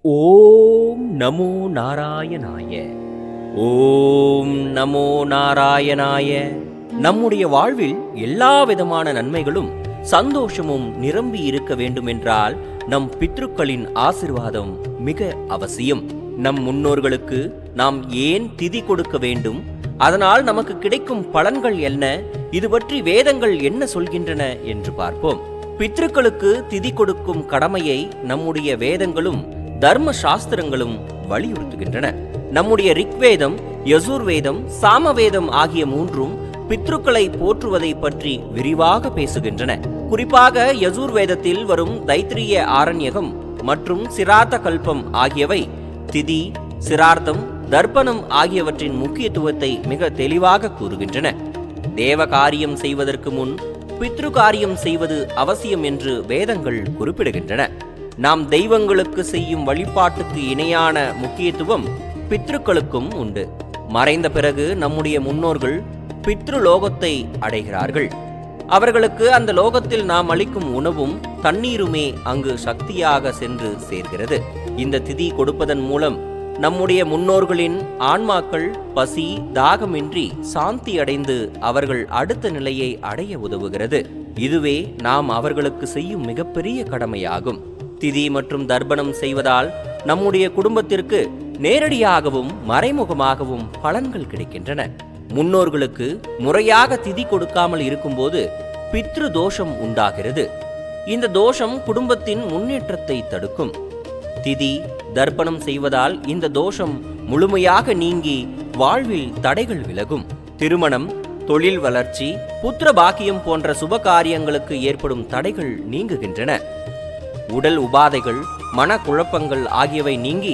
ஓம் நமோ நாராயணாய. ஓம் நமோ நாராயணாய. நம்முடைய வாழ்வில் எல்லா விதமான நன்மைகளும் சந்தோஷமும் நிரம்பி இருக்க வேண்டுமென்றால் நம் பித்ருக்களின் ஆசிர்வாதம் மிக அவசியம். நம் முன்னோர்களுக்கு நாம் ஏன் திதி கொடுக்க வேண்டும், அதனால் நமக்கு கிடைக்கும் பலன்கள் என்ன, இது பற்றி வேதங்கள் என்ன சொல்கின்றன என்று பார்ப்போம். பித்ருக்களுக்கு திதி கொடுக்கும் கடமையை நம்முடைய வேதங்களும் தர்ம சாஸ்திரங்களும் வலியுறுத்துகின்றன. நம்முடைய ரிக்வேதம், யசுர்வேதம், சாமவேதம் ஆகிய மூன்றும் பித்ருக்களை போற்றுவதை பற்றி விரிவாக பேசுகின்றன. குறிப்பாக யசுர்வேதத்தில் வரும் தைத்திரிய ஆரண்யகம் மற்றும் சிராத்த கல்பம் ஆகியவை திதி, சிரார்த்தம், தர்ப்பணம் ஆகியவற்றின் முக்கியத்துவத்தை மிக தெளிவாக கூறுகின்றன. தேவ காரியம் செய்வதற்கு முன் பித்ரு காரியம் செய்வது அவசியம் என்று வேதங்கள் குறிப்பிடுகின்றன. நாம் தெய்வங்களுக்கு செய்யும் வழிபாட்டுக்கு இணையான முக்கியத்துவம் பித்ருக்களுக்கும் உண்டு. மறைந்த பிறகு நம்முடைய முன்னோர்கள் பித்ரு லோகத்தை அடைகிறார்கள். அவர்களுக்கு அந்த லோகத்தில் நாம் அளிக்கும் உணவும் தண்ணீருமே அங்கு சக்தியாக சென்று சேர்கிறது. இந்த திதி கொடுப்பதன் மூலம் நம்முடைய முன்னோர்களின் ஆன்மாக்கள் பசி தாகமின்றி சாந்தி அடைந்து அவர்கள் அடுத்த நிலையை அடைய உதவுகிறது. இதுவே நாம் அவர்களுக்கு செய்யும் மிகப்பெரிய கடமையாகும். திதி மற்றும் தர்ப்பணம் செய்வதால் நம்முடைய குடும்பத்திற்கு நேரடியாகவும் மறைமுகமாகவும் பலன்கள் கிடைக்கின்றன. முன்னோர்களுக்கு முறையாக திதி கொடுக்காமல் இருக்கும்போது பித்ரு தோஷம் உண்டாகிறது. இந்த தோஷம் குடும்பத்தின் முன்னேற்றத்தை தடுக்கும். திதி தர்ப்பணம் செய்வதால் இந்த தோஷம் முழுமையாக நீங்கி வாழ்வில் தடைகள் விலகும். திருமணம், தொழில் வளர்ச்சி, புத்திர பாக்கியம் போன்ற சுப காரியங்களுக்கு ஏற்படும் தடைகள் நீங்குகின்றன. உடல் உபாதைகள், மனக்குழப்பங்கள் ஆகியவை நீங்கி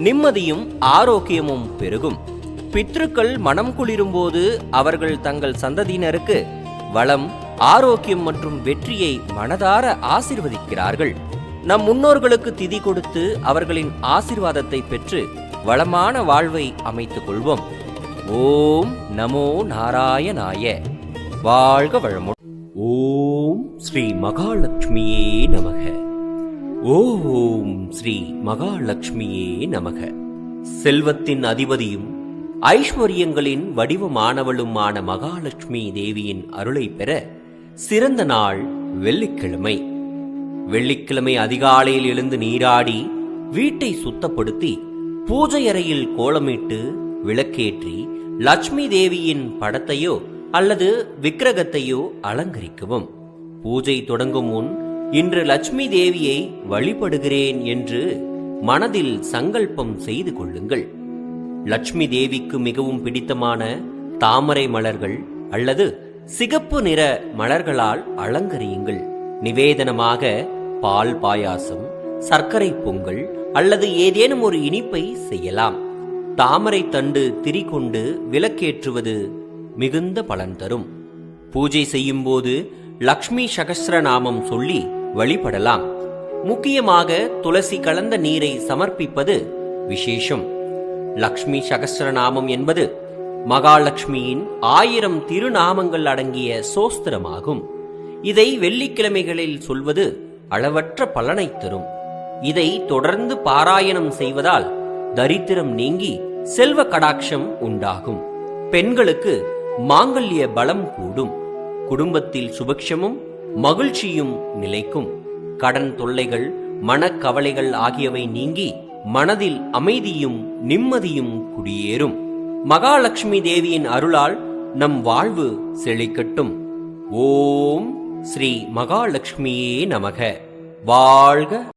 நிம்மதியும் ஆரோக்கியமும் பெருகும். பித்ருக்கள் மனம் குளிரும்போது அவர்கள் தங்கள் சந்ததியினருக்கு வளம், ஆரோக்கியம் மற்றும் வெற்றியை மனதார ஆசீர்வதிக்கிறார்கள். நம் முன்னோர்களுக்கு திதி கொடுத்து அவர்களின் ஆசீர்வாதத்தை பெற்று வளமான வாழ்வை அமைத்துக் கொள்வோம். ஓம் நமோ நாராயணாய. வாழ்க வளமுடன். ஓம் ஸ்ரீ மகாலட்சுமியே நமக. ஓம் ஸ்ரீ மகாலட்சுமியே நமக. செல்வத்தின் அதிபதியும் ஐஸ்வர்யங்களின் வடிவமானவளுமான மகாலட்சுமி தேவியின் அருளை பெற சிறந்த நாள் வெள்ளிக்கிழமை. வெள்ளிக்கிழமை அதிகாலையில் எழுந்து நீராடி வீட்டை சுத்தப்படுத்தி பூஜை அறையில் கோலமிட்டு விளக்கேற்றி லட்சுமி தேவியின் படத்தையோ அல்லது விக்கிரகத்தையோ அலங்கரிக்கவும். பூஜை தொடங்கும் முன் இன்று லட்சுமி தேவியை வழிபடுகிறேன் என்று மனதில் சங்கல்பம் செய்து கொள்ளுங்கள். லட்சுமி தேவிக்கு மிகவும் பிடித்தமான தாமரை மலர்கள் அல்லது சிகப்பு நிற மலர்களால் அலங்கரியுங்கள். நிவேதனமாக பால் பாயாசம், சர்க்கரை பொங்கல் அல்லது ஏதேனும் ஒரு இனிப்பை செய்யலாம். தாமரை தண்டு திரி கொண்டு விளக்கேற்றுவது மிகுந்த பலன் தரும். பூஜை செய்யும் போது லக்ஷ்மி சகஸ்ரநாமம் சொல்லி வழிபடலாம். முக்கியமாக துளசி கலந்த நீரை சமர்ப்பிப்பது விசேஷம். லக்ஷ்மி சகஸ்ரநாமம் என்பது மகாலட்சுமியின் 1000 திருநாமங்கள் அடங்கிய சோஸ்திரமாகும். இதை வெள்ளிக்கிழமைகளில் சொல்வது அளவற்ற பலனை தரும். இதை தொடர்ந்து பாராயணம் செய்வதால் தரித்திரம் நீங்கி செல்வ கடாட்சம் உண்டாகும். பெண்களுக்கு மாங்கல்ய பலம் கூடும். குடும்பத்தில் சுபக்ஷமும் மகிழ்ச்சியும் நிலைக்கும். கடன் தொல்லைகள், மனக்கவலைகள் ஆகியவை நீங்கி மனதில் அமைதியும் நிம்மதியும் குடியேறும். மகாலட்சுமி தேவியின் அருளால் நம் வாழ்வு செழிக்கட்டும். ஓம் ஸ்ரீ மகாலட்சுமியே நமக. வாழ்க.